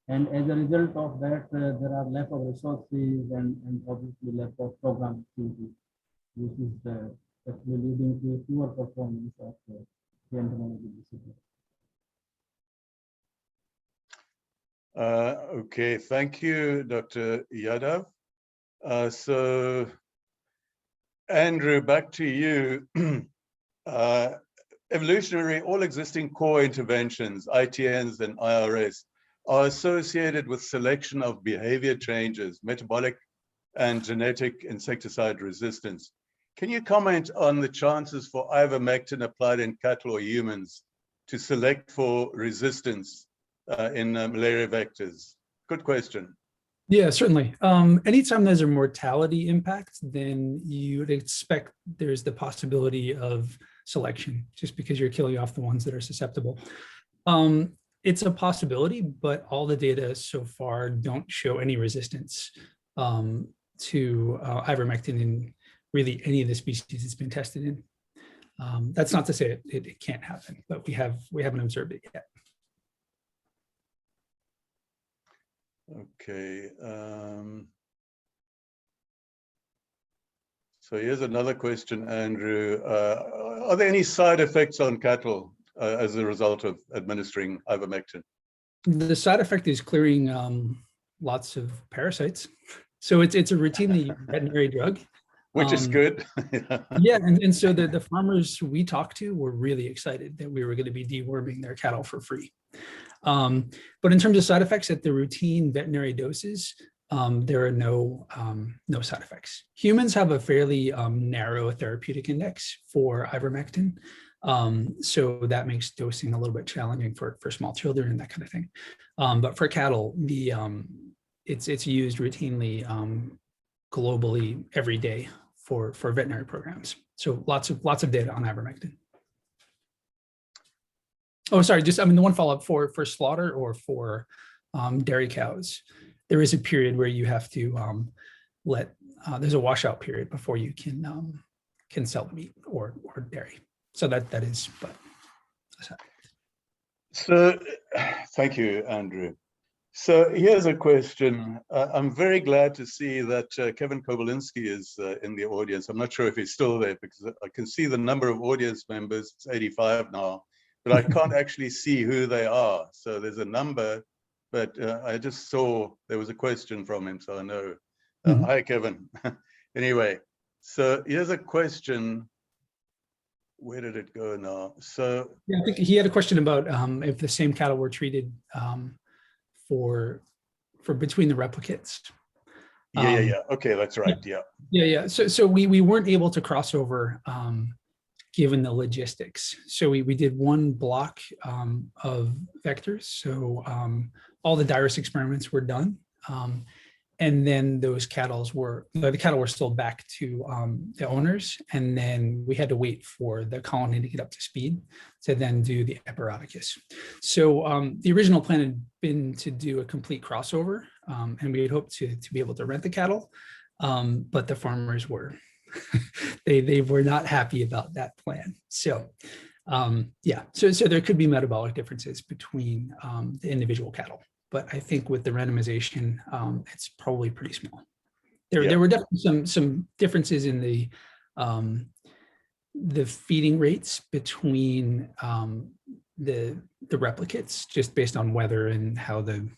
And as a result of that, there are lack of resources and obviously lack of program activity, which is actually leading to poor performance of the entomology discipline. Okay, thank you, Dr. Yadav. So, Andrew, back to you. Evolutionary, all existing core interventions, ITNs and IRS, are associated with selection of behavior changes, metabolic and genetic insecticide resistance. Can you comment on the chances for ivermectin applied in cattle or humans to select for resistance in malaria vectors? Good question. Yeah, certainly. Anytime there's a mortality impact, then you would expect there's the possibility of selection, just because you're killing off the ones that are susceptible. It's a possibility, but all the data so far don't show any resistance to ivermectin in really any of the species it's been tested in. That's not to say it can't happen, but we haven't observed it yet. Okay. So here's another question, Andrew. Are there any side effects on cattle as a result of administering ivermectin? The side effect is clearing lots of parasites. So it's a routinely veterinary drug. Which is good. Yeah, and so the farmers we talked to were really excited that we were going to be deworming their cattle for free. But in terms of side effects at the routine veterinary doses, there are no side effects. Humans have a fairly narrow therapeutic index for ivermectin. So that makes dosing a little bit challenging for small children and that kind of thing. But for cattle, it's used routinely globally every day for veterinary programs. So lots of data on ivermectin. Oh, sorry, the one follow-up for slaughter or for dairy cows, there is a period where you have to there's a washout period before you can sell the meat or dairy. So that is, but. So thank you, Andrew. So here's a question. I'm very glad to see that Kevin Kobolinski is in the audience. I'm not sure if he's still there because I can see the number of audience members. It's 85 now, but I can't actually see who they are. So there's a number, but I just saw there was a question from him, so I know. Hi, Kevin. Anyway, so here's a question. Where did it go now? So yeah, I think he had a question about if the same cattle were treated for between the replicates. Yeah. Okay, that's right. Yeah. So we weren't able to cross over given the logistics. So we did one block of vectors. So all the direct experiments were done. And then the cattle were sold back to the owners. And then we had to wait for the colony to get up to speed to then do the epiroticus. So the original plan had been to do a complete crossover, and we had hoped to be able to rent the cattle, but the farmers were, they were not happy about that plan. So yeah, so there could be metabolic differences between the individual cattle. But I think with the randomization, it's probably pretty small. There were definitely some differences in the feeding rates between the replicates just based on weather and how the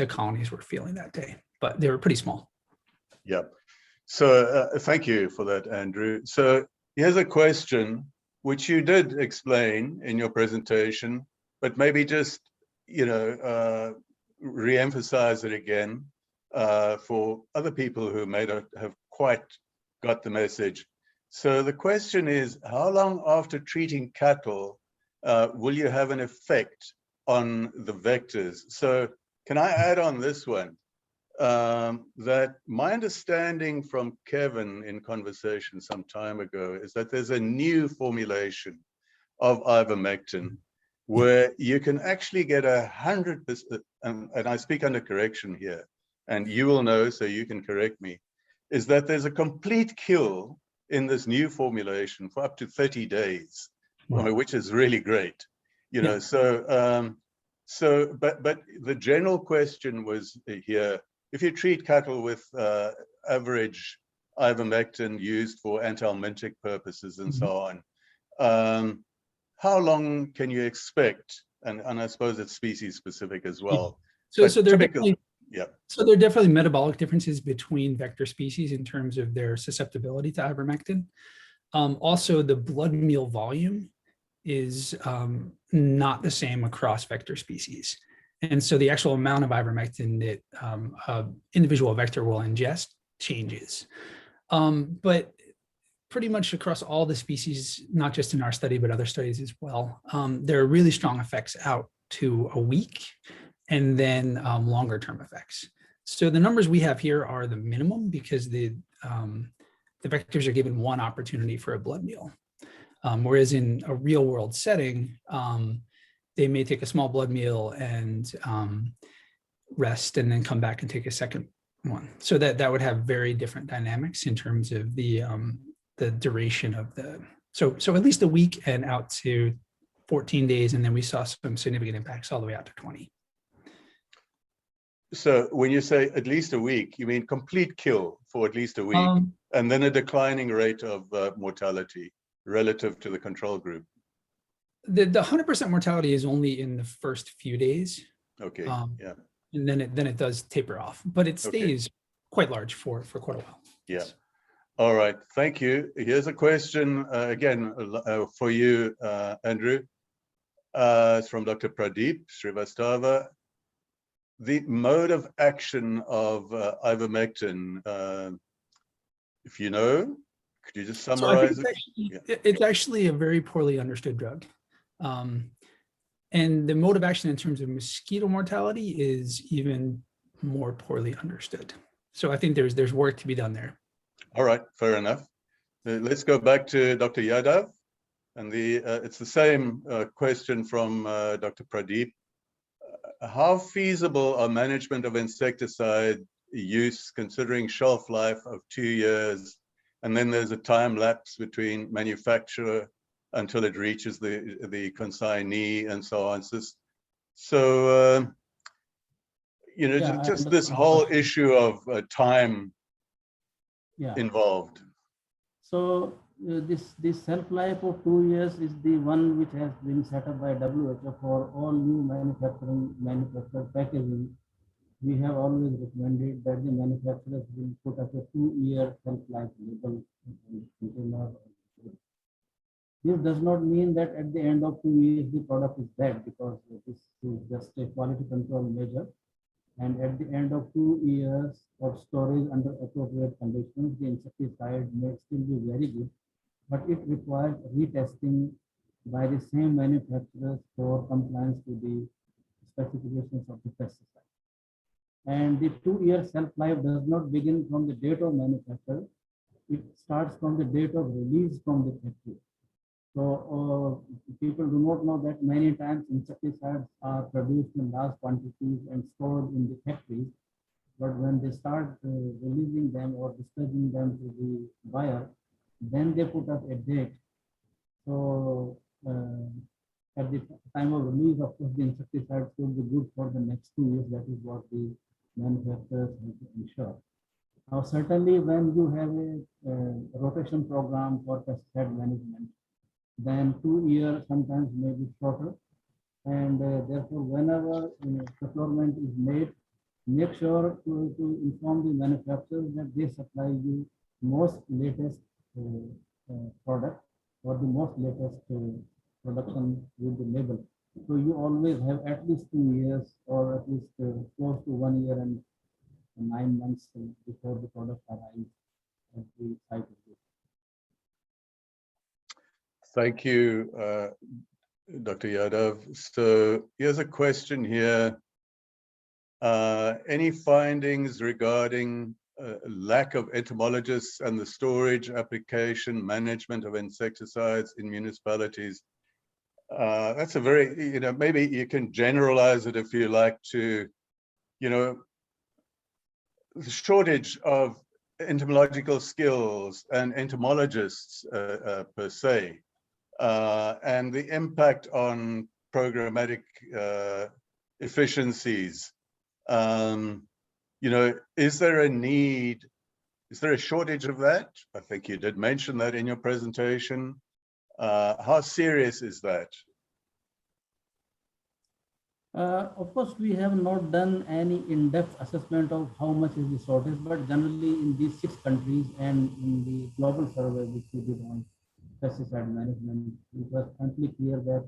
colonies were feeling that day, but they were pretty small. Yeah. So thank you for that, Andrew. So here's a question which you did explain in your presentation, but maybe just, re-emphasize it again for other people who may not have quite got the message. So the question is, how long after treating cattle will you have an effect on the vectors? So can I add on this one? That my understanding from Kevin in conversation some time ago is that there's a new formulation of ivermectin where you can actually get 100%, and I speak under correction here, and you will know, so you can correct me, is that there's a complete kill in this new formulation for up to 30 days, Wow. which is really great. Yeah. But the general question was here, if you treat cattle with average ivermectin used for anthelmintic purposes and so on, how long can you expect? And I suppose it's species specific as well. So there are typical, So there are definitely metabolic differences between vector species in terms of their susceptibility to ivermectin. Also, the blood meal volume is not the same across vector species. And so the actual amount of ivermectin that individual vector will ingest changes. But pretty much across all the species, not just in our study, but other studies as well, there are really strong effects out to a week and then longer term effects. So the numbers we have here are the minimum because the vectors are given one opportunity for a blood meal. Whereas in a real world setting, they may take a small blood meal and rest and then come back and take a second one. So that would have very different dynamics in terms of the duration of so at least a week and out to 14 days. And then we saw some significant impacts all the way out to 20. So when you say at least a week, you mean complete kill for at least a week, and then a declining rate of mortality relative to the control group? The 100% mortality is only in the first few days. Okay, yeah. And then it does taper off, but it stays quite large for quite a while. Yeah. All right, thank you. Here's a question again for you, Andrew. It's from Dr. Pradeep Srivastava. The mode of action of ivermectin, if you know, could you just summarize it? It's actually a very poorly understood drug. And the mode of action in terms of mosquito mortality is even more poorly understood. So I think there's work to be done there. All right, fair enough. Let's go back to Dr. Yadav. And it's the same question from Dr. Pradeep. How feasible are management of insecticide use considering shelf life of 2 years? And then there's a time lapse between manufacturer until it reaches the consignee and so on. So just this whole issue of time involved. So this shelf life of 2 years is the one which has been set up by WHO for all new manufactured packaging. We have always recommended that the manufacturers will put up a 2-year shelf life label in container. This does not mean that at the end of 2 years the product is bad, because this is just a quality control measure. And at the end of 2 years of storage under appropriate conditions, the insecticide may still be very good, but it requires retesting by the same manufacturers for compliance to the specifications of the pesticide. And the 2-year shelf life does not begin from the date of manufacture. It starts from the date of release from the factory. So people do not know that many times insecticides are produced in large quantities and stored in the factories. But when they start releasing them or dispatching them to the buyer, then they put up a date. So at the time of release, of course, the insecticide should be good for the next 2 years. That is what the manufacturers have to ensure. Now, certainly when you have a rotation program for pesticide management, then 2 years sometimes may be shorter. And therefore, whenever procurement is made, make sure to inform the manufacturers that they supply you most latest product or the most latest production with the label. So you always have at least 2 years or at least close to 1 year and 9 months before the product arrives at the site. Thank you, Dr. Yadav. So here's a question here. Any findings regarding lack of entomologists and the storage, application, management of insecticides in municipalities? That's a very, maybe you can generalize it if you like to, the shortage of entomological skills and entomologists per se, and the impact on programmatic efficiencies. Is there a need? Is there a shortage of that? I think you did mention that in your presentation. How serious is that? Of course, we have not done any in-depth assessment of how much is the shortage, but generally in these 6 countries and in the global survey which we did on pesticide management, it was amply clear that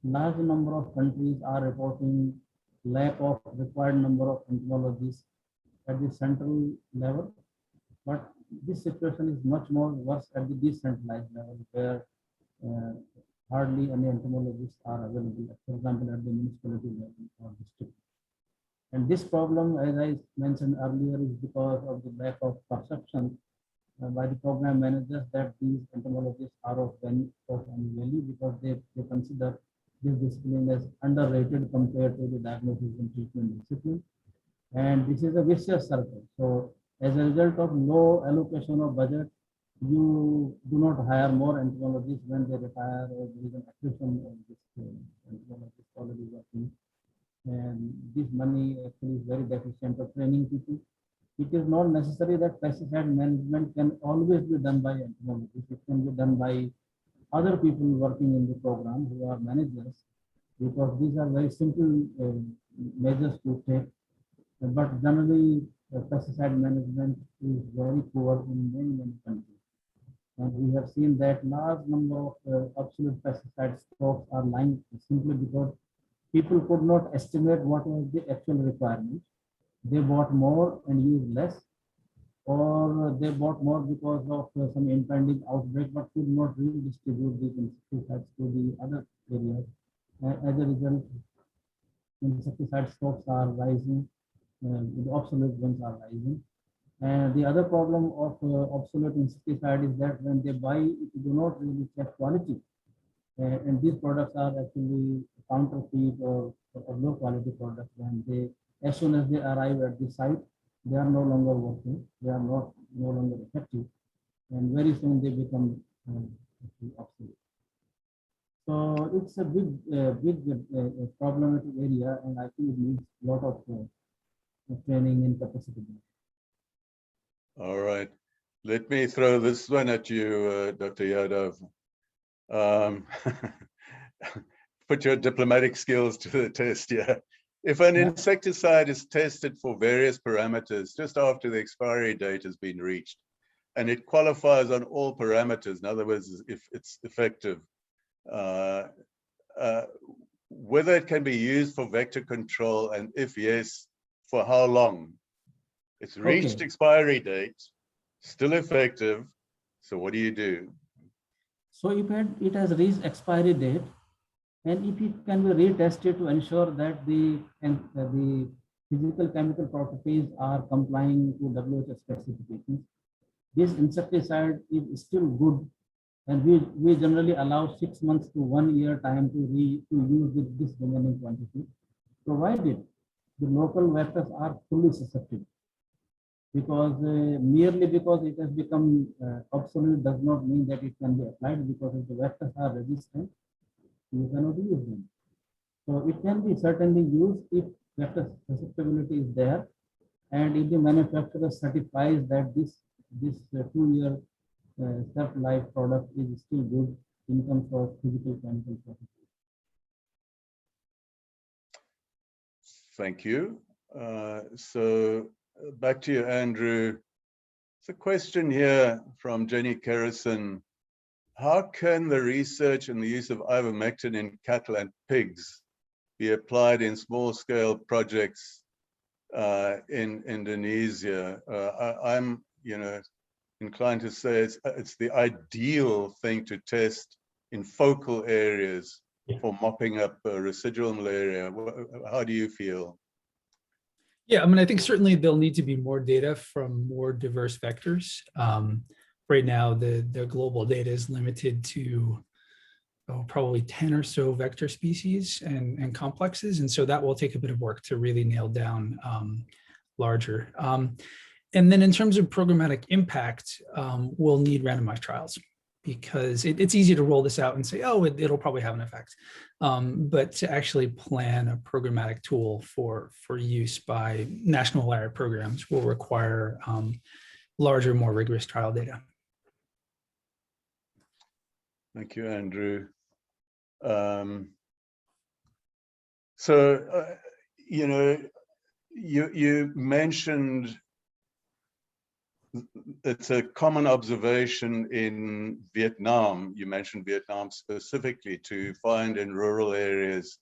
large number of countries are reporting lack of required number of entomologists at the central level, but this situation is much more worse at the decentralized level, where hardly any entomologists are available, for example, at the municipality level or district. And this problem, as I mentioned earlier, is because of the lack of perception by the program managers that these entomologists are of any value, because they consider this discipline as underrated compared to the diagnosis and treatment discipline. And this is a vicious circle. So as a result of low allocation of budget, you do not hire more entomologists when they retire, or there is an attrition of this entomologist already working. And this money actually is very deficient of training people. It is not necessary that pesticide management can always be done by entomologists. It can be done by other people working in the program who are managers, because these are very simple measures to take. But generally, pesticide management is very poor in many countries. And we have seen that large number of obsolete pesticide stocks are lying simply because people could not estimate what was the actual requirement. They bought more and used less, or they bought more because of some impending outbreak, but could not really distribute these insecticides to the other areas. As a result, insecticide stocks are rising, the obsolete ones are rising. And the other problem of obsolete insecticide is that when they buy it, they do not really check quality. And these products are actually counterfeit or low quality products. And they, as soon as they arrive at the site, they are no longer working. They are no longer effective. And very soon they become obsolete. So it's a big problematic area, and I think it needs a lot of training and capacity building. All right. Let me throw this one at you, Dr. Yadav. Put your diplomatic skills to the test here. If an insecticide is tested for various parameters just after the expiry date has been reached, and it qualifies on all parameters, in other words, if it's effective, whether it can be used for vector control, and if yes, for how long? It's reached expiry date, still effective. So what do you do? So if it has reached expiry date, and if it can be retested to ensure that the physical chemical properties are complying to WHO specifications, this insecticide is still good, and we generally allow 6 months to 1 year time to use this remaining quantity, provided the local vectors are fully susceptible. Because merely because it has become obsolete does not mean that it can be applied, because if the vectors are resistant, you cannot use them. So it can be certainly used if vector susceptibility is there, and if the manufacturer certifies that this 2-year shelf life product is still good, in terms of physical chemical properties. Thank you. Back to you, Andrew. It's a question here from Jenny Kerrison. How can the research and the use of ivermectin in cattle and pigs be applied in small-scale projects in Indonesia? I'm, inclined to say it's the ideal thing to test in focal areas for mopping up residual malaria. How do you feel? Yeah, I mean, I think certainly there'll need to be more data from more diverse vectors. Right now, the global data is limited to probably 10 or so vector species and complexes. And so that will take a bit of work to really nail down larger. And then in terms of programmatic impact, we'll need randomized trials, because it's easy to roll this out and say, oh, it'll probably have an effect. But to actually plan a programmatic tool for use by national malaria programs will require larger, more rigorous trial data. Thank you, Andrew. You mentioned it's a common observation in Vietnam. You mentioned Vietnam specifically, to find in rural areas,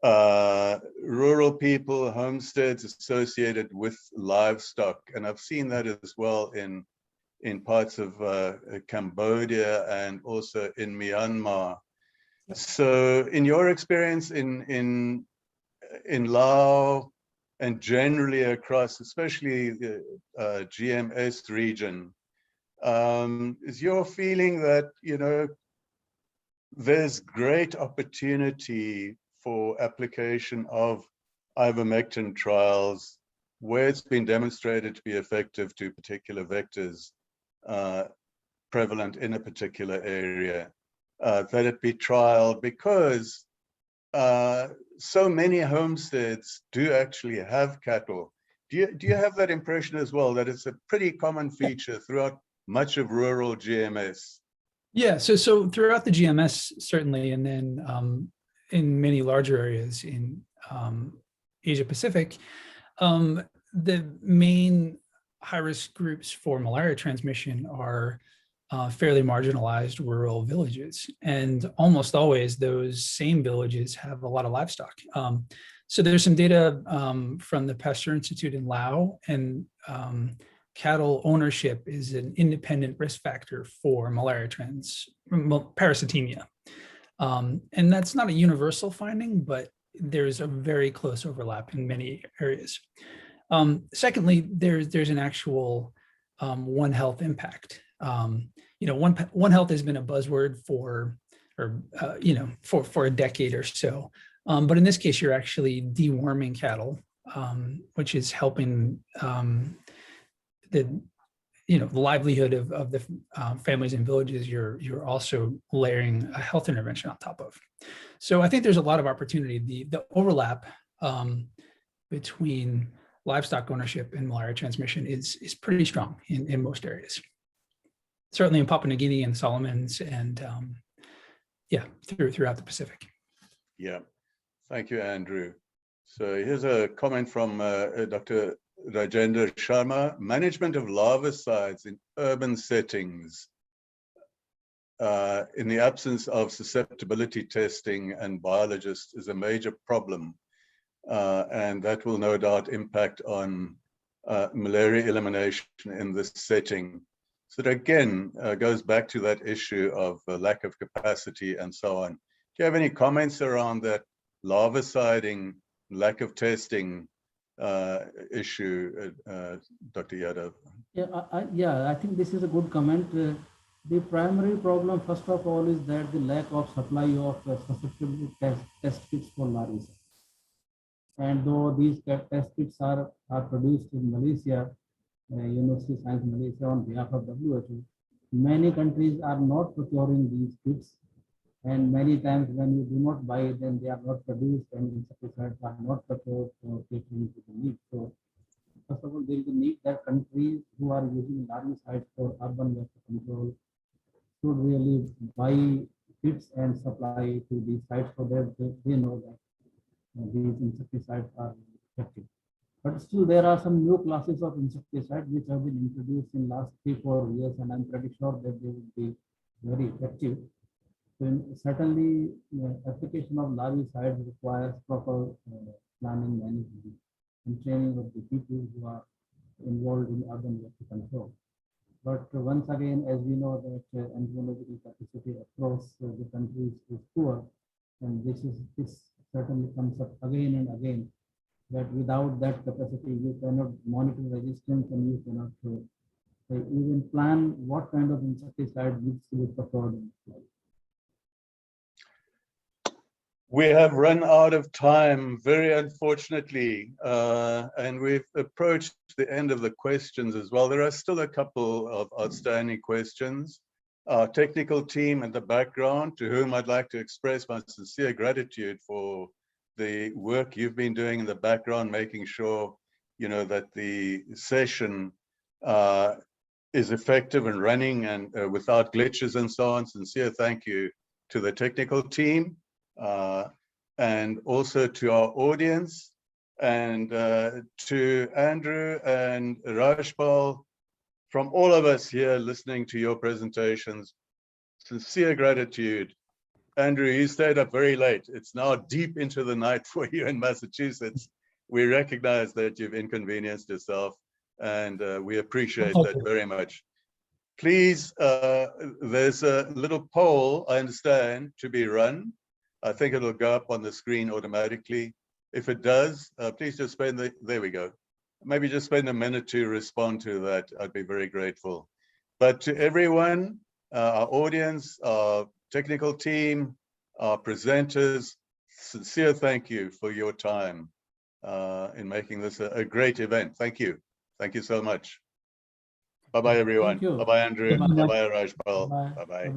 rural people, homesteads associated with livestock. And I've seen that as well in parts of Cambodia and also in Myanmar. So in your experience in Laos, and generally across, especially the GMS region, is your feeling that, there's great opportunity for application of ivermectin trials where it's been demonstrated to be effective to particular vectors prevalent in a particular area, that it be trialed, because so many homesteads do actually have cattle. Do you have that impression as well, that it's a pretty common feature throughout much of rural GMS? Yeah, so throughout the GMS, certainly, and then in many larger areas in Asia Pacific, the main high-risk groups for malaria transmission are fairly marginalized rural villages. And almost always those same villages have a lot of livestock. So there's some data from the Pasteur Institute in Laos, and cattle ownership is an independent risk factor for malaria parasitemia. And that's not a universal finding, but there's a very close overlap in many areas. Secondly, there's an actual One Health impact. One Health has been a buzzword for a decade or so. But in this case, you're actually deworming cattle, which is helping the livelihood of the families and villages. You're also layering a health intervention on top of. So I think there's a lot of opportunity. The overlap between livestock ownership and malaria transmission is pretty strong in most areas. Certainly in Papua New Guinea and Solomons, and throughout the Pacific. Yeah, thank you, Andrew. So here's a comment from Dr. Rajendra Sharma. Management of larvicides in urban settings in the absence of susceptibility testing and biologists is a major problem. And that will no doubt impact on malaria elimination in this setting. So that again goes back to that issue of lack of capacity and so on. Do you have any comments around that larviciding, lack of testing issue, Dr. Yadav? Yeah, I think this is a good comment. The primary problem, first of all, is that the lack of supply of susceptibility test kits for larvicide. And though these test kits are produced in Malaysia, University of Science Malaysia on behalf of WHO, many countries are not procuring these kits, and many times when you do not buy them, they are not produced, and insecticides are not procured for catering to the need. So first of all, there is a need that countries who are using larvicides for urban vector control should really buy kits and supply to these sites so that they know that these insecticides are effective. But still, there are some new classes of insecticides which have been introduced in last 3-4 years, and I'm pretty sure that they will be very effective. So certainly, application of larvicides requires proper planning, management, and training of the people who are involved in urban vector control. But once again, as we know that entomological capacity across the countries is poor, and this certainly comes up again and again, that without that capacity, you cannot monitor resistance and you cannot even plan what kind of insecticide needs to be preferred. We have run out of time, very unfortunately, and we've approached the end of the questions as well. There are still a couple of outstanding questions. Our technical team in the background, to whom I'd like to express my sincere gratitude for the work you've been doing in the background, making sure, you know, that the session is effective and running and without glitches and so on. Sincere thank you to the technical team. And also to our audience, and to Andrew and Rajpal, from all of us here listening to your presentations, sincere gratitude. Andrew, you stayed up very late. It's now deep into the night for you in Massachusetts. We recognize that you've inconvenienced yourself, and we appreciate that very much. Please, there's a little poll, I understand, to be run. I think it'll go up on the screen automatically. If it does, please just there we go. Maybe just spend a minute to respond to that. I'd be very grateful. But to everyone, our audience, our technical team, our presenters, sincere thank you for your time in making this a great event. Thank you. Thank you so much. Bye-bye, everyone. Bye-bye, Andrew. Bye-bye, Rajpal. Bye-bye.